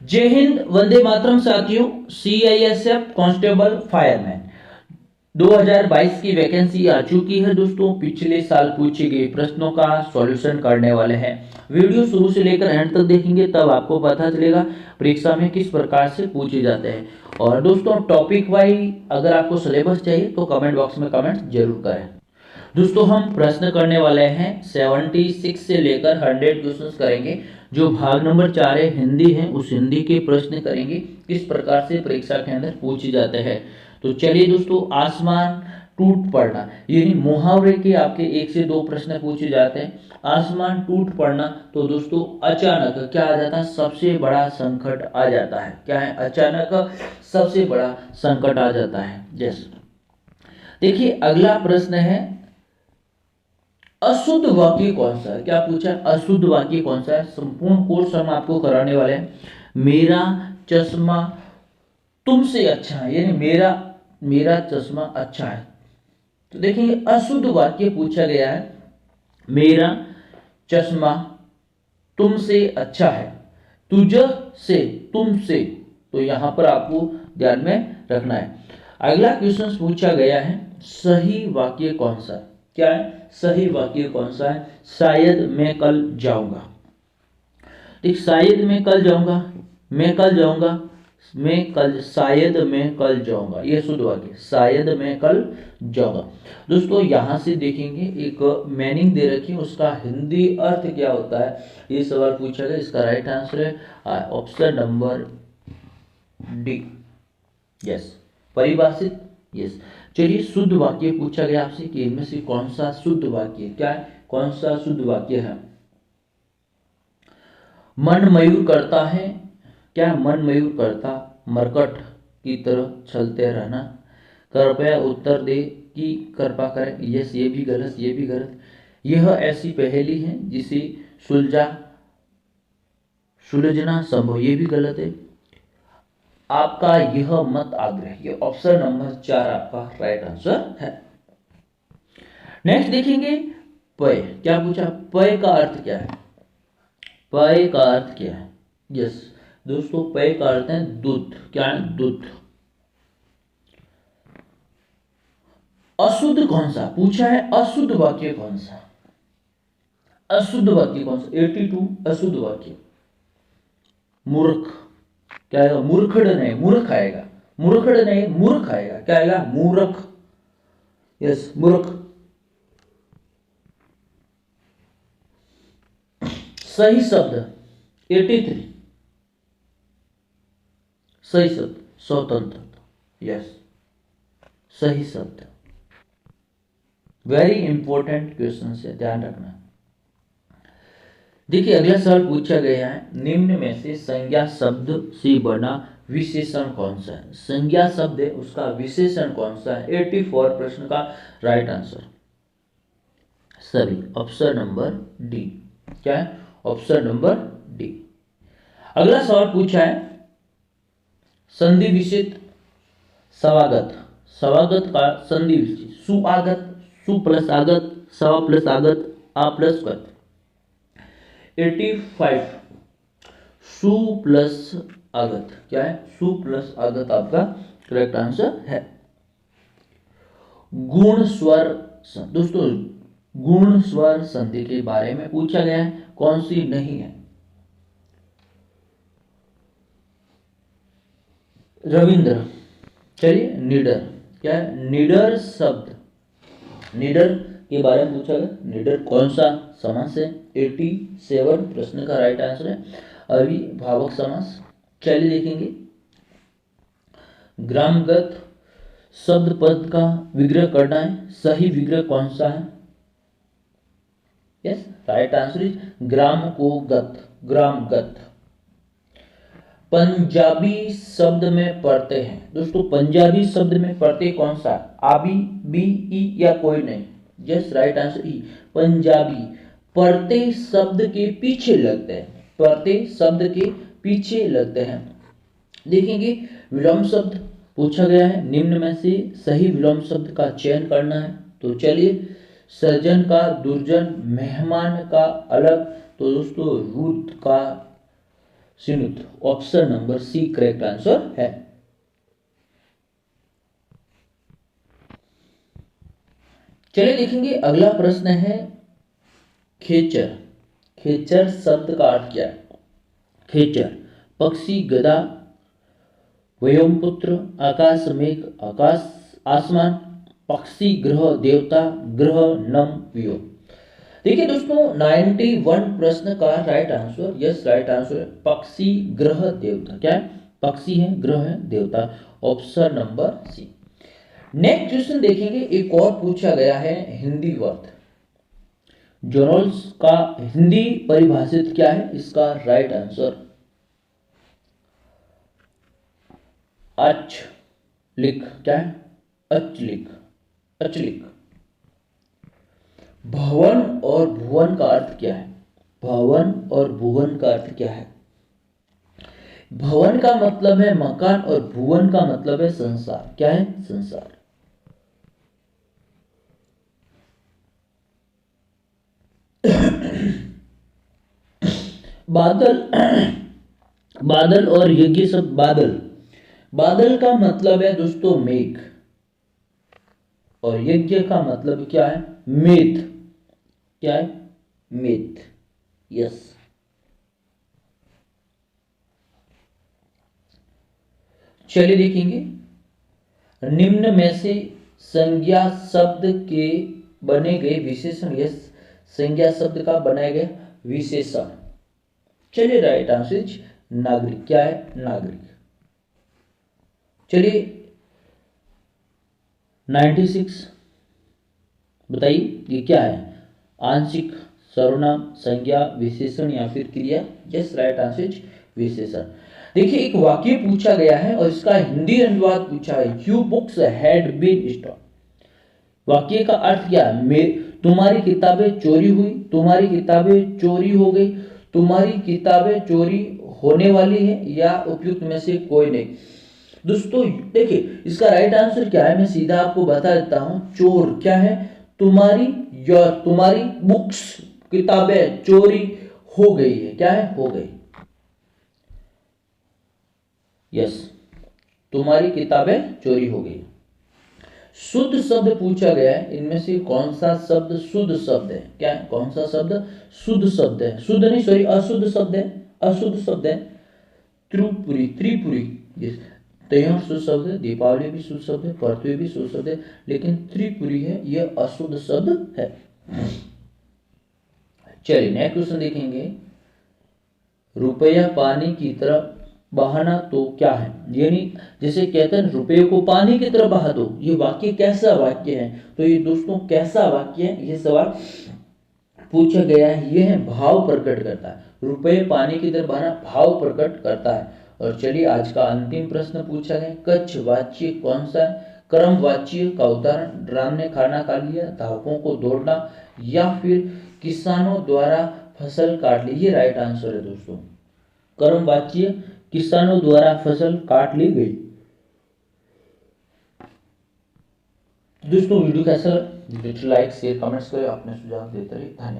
जय हिंद, वंदे मातरम साथियों। CISF constable fireman 2022 की वैकेंसी आ चुकी है दोस्तों। पिछले साल पूछे गए प्रश्नों का सॉल्यूशन करने वाले हैं। वीडियो शुरू से लेकर एंड तक देखेंगे तब आपको पता चलेगा परीक्षा में किस प्रकार से पूछे जाते हैं। और दोस्तों टॉपिक वाइज अगर आपको सिलेबस चाहिए तो कमेंट बॉक्स में कमेंट जरूर करें। दोस्तों हम प्रश्न करने वाले हैं 76 से लेकर 100 क्वेश्चंस करेंगे। जो भाग नंबर 4 है हिंदी है, उस हिंदी के प्रश्न करेंगे किस प्रकार से परीक्षा के अंदर पूछे जाते हैं। तो चलिए दोस्तों, आसमान टूट पड़ना यानी मुहावरे के आपके 1 से 2 प्रश्न पूछे जाते हैं। आसमान टूट पड़ना तो दोस्तों अचानक क्या आ जाता है, सबसे बड़ा संकट आ जाता है। क्या है, अचानक सबसे बड़ा संकट आ जाता है। यस, देखिए अगला प्रश्न है अशुद्ध वाक्य कौन सा है। क्या पूछा है, अशुद्ध वाक्य कौन सा है। संपूर्ण कोर्स हम आपको कराने वाले हैं। मेरा चश्मा तुमसे अच्छा है यानी मेरा चश्मा अच्छा है। तो देखिए अशुद्ध वाक्य पूछा गया है, मेरा चश्मा तुमसे अच्छा है, तुझ से तुमसे, तो यहां पर आपको ध्यान में रखना है। अगला क्वेश्चन पूछा गया है सही वाक्य कौन सा है। क्या है, सही वाक्य कौन सा है। शायद मैं कल जाऊंगा। ठीक, शायद मैं कल जाऊंगा, मैं कल जाऊंगा, मैं कल, शायद मैं कल जाऊंगा, ये शुद्ध वाक्य, शायद मैं कल जाऊंगा। दोस्तों यहां से देखेंगे एक मीनिंग दे रखी है, उसका हिंदी अर्थ क्या होता है, ये सवाल पूछा गया। इसका राइट आंसर है ऑप्शन नंबर डी। यस, परिभाषित। यस, चलिए शुद्ध वाक्य पूछा गया आपसे कि इनमें से कौन सा शुद्ध वाक्य, क्या है, कौन सा शुद्ध वाक्य है। मन मयूर करता है, क्या मन मयूर करता मरकट की तरह चलते रहना। कृपया उत्तर दे कि कृपा करें। यस, ये भी गलत, ये भी गलत। यह ऐसी पहेली है जिसे सुलझना संभव, ये भी गलत है। आपका यह मत आग्रह, ये ऑप्शन नंबर 4 आपका राइट आंसर है। नेक्स्ट देखेंगे पय। क्या पूछा, पय का अर्थ क्या है। पय का अर्थ क्या है। यस दोस्तों, पय का अर्थ है दूध। क्या है, दूध। अशुद्ध कौन सा पूछा है, अशुद्ध वाक्य कौन सा, अशुद्ध वाक्य कौन सा। 82 अशुद्ध वाक्य मूर्ख। क्या आएगा, मूर्खड़ नहीं, मूर्ख आएगा, मूर्खड़ नहीं मूर्ख आएगा। क्या आएगा, मूर्ख। यस, मूर्ख। सही शब्द 83, सही शब्द स्वतंत्रता। यस, सही शब्द। वेरी इंपॉर्टेंट क्वेश्चन है, ध्यान रखना। देखिए अगला सवाल पूछा गया है निम्न में से संज्ञा शब्द से बना विशेषण कौन सा है। संज्ञा शब्द है, उसका विशेषण कौन सा है। 84 प्रश्न का राइट आंसर सभी, ऑप्शन नंबर डी। क्या है, ऑप्शन नंबर डी। अगला सवाल पूछा है संधि विच्छेद स्वागत, स्वागत का संधि विच्छेद। सुआगत, सु प्लस आगत, सवा प्लस आगत, आ प्लस गत। 85 सु प्लस आगत। क्या है, सु प्लस आगत आपका करेक्ट आंसर है। गुण स्वर, दोस्तों गुण स्वर संधि के बारे में पूछा गया है, कौन सी नहीं है। रविंद्र। चलिए निडर। क्या है, निडर शब्द, निडर के बारे में पूछा गया, निडर कौन सा समास है। 87 प्रश्न का राइट आंसर है अविभावक समास। चलिए देखेंगे ग्रामगत शब्द पद का विग्रह करना है, सही विग्रह कौन सा है। Yes, right answer is gram को गत, ग्रामगत। पंजाबी शब्द में पढ़ते हैं, दोस्तों पंजाबी शब्द में पढ़ते कौन सा, आबी, बी, ई या कोई नहीं। यस, राइट आंसर ई, पंजाबी। पढ़ते शब्द के पीछे लगते हैं, पढ़ते शब्द के पीछे लगते हैं। देखेंगे विलोम शब्द पूछा गया है, निम्न में से सही विलोम शब्द का चयन करना है। तो चलिए सज्जन का दुर्जन, मेहमान का अलग, तो दोस्तों रुद्र का सिनुत। Option number C correct answer है। चलिए देखेंगे अगला प्रश्न है खेचर। खेचर शब्द का अर्थ क्या है? खेचर पक्षी, गधा, व्योमपुत्र, आकाश मेघ, आकाश आसमान, पक्षी, ग्रह, देवता, ग्रह, नम, व्योम। देखिए दोस्तों 91 प्रश्न का right answer, yes right answer है पक्षी, ग्रह, देवता। क्या है? पक्षी है, ग्रह है, देवता। Option number C. Next question देखेंगे, एक और पूछा गया है हिंदी वर्ड। जोनल्स का हिंदी परिभाषित क्या है? इसका राइट आंसर अचलिक। क्या है? अचलिक, अचलिक। भवन और भुवन का अर्थ क्या है? भवन और भुवन का अर्थ क्या है? भवन का मतलब है मकान और भुवन का मतलब है संसार। क्या है? संसार। बादल, बादल और यज्ञ शब्द। बादल, बादल का मतलब है दोस्तों मेघ, और यज्ञ का मतलब क्या है? मेघ। क्या है? मेघ। यस। चलिए देखेंगे, निम्न में से संज्ञा शब्द के बने गए विशेषण। यस, संज्ञा शब्द का बनाया गया विशेषण। चलिए राइट आंसर नागरिक। क्या है? नागरिक। चलिए 96 बताइए ये क्या है? आंशिक, सर्वनाम, संज्ञा, विशेषण या फिर क्रिया। यस राइट आंसर विशेषण। देखिए एक वाक्य पूछा गया है और इसका हिंदी अनुवाद पूछा है, you books had been stolen. वाक्य का अर्थ क्या है? तुम्हारी किताबें चोरी हुई, तुम्हारी किताबें चोरी हो गई, तुम्हारी किताबें चोरी होने वाली है, या उपयुक्त में से कोई नहीं। दोस्तों देखिए इसका राइट आंसर क्या है, मैं सीधा आपको बता देता हूं। चोर क्या है? तुम्हारी या तुम्हारी बुक्स, किताबें चोरी हो गई है। क्या है? हो गई। यस, तुम्हारी किताबें चोरी हो गई। शुद्ध शब्द पूछा गया है, इनमें से कौन सा शब्द शुद्ध शब्द है? क्या है? कौन सा शब्द शुद्ध शब्द है? शुद्ध नहीं, सॉरी, अशुद्ध शब्द है। अशुद्ध शब्द है त्रिपुरी, त्रिपुरी। यस, त्योहार शुद्ध शब्द है, दीपावली भी शुद्ध शब्द है, पृथ्वी भी शुद्ध शब्द है, लेकिन त्रिपुरी है यह अशुद्ध शब्द है। चलिए नेक्स्ट क्वेश्चन देखेंगे, रुपया पानी की तरफ बहाना तो क्या है? यानी जैसे कहते हैं रुपये को पानी की तरफ बहा दो, ये वाक्य कैसा वाक्य है? तो ये दोस्तों कैसा वाक्य है, ये सवाल पूछा गया है। ये है भाव प्रकट करता है, रुपये पानी की तरफ बहाना भाव प्रकट करता है। और चलिए आज का अंतिम प्रश्न पूछा गया, कच्छ वाच्य कौन सा है? क्रम वाच्य का उदाहरण, राम ने खाना खा लिया, धावकों को दौड़ना, या फिर किसानों द्वारा फसल काट ली। ये राइट आंसर है दोस्तों, कर्म वाच्य किसानों द्वारा फसल काट ली गई। दोस्तों वीडियो कैसा लगा? लाइक शेयर कमेंट्स करें, अपने सुझाव देते रहिए। धन्यवाद।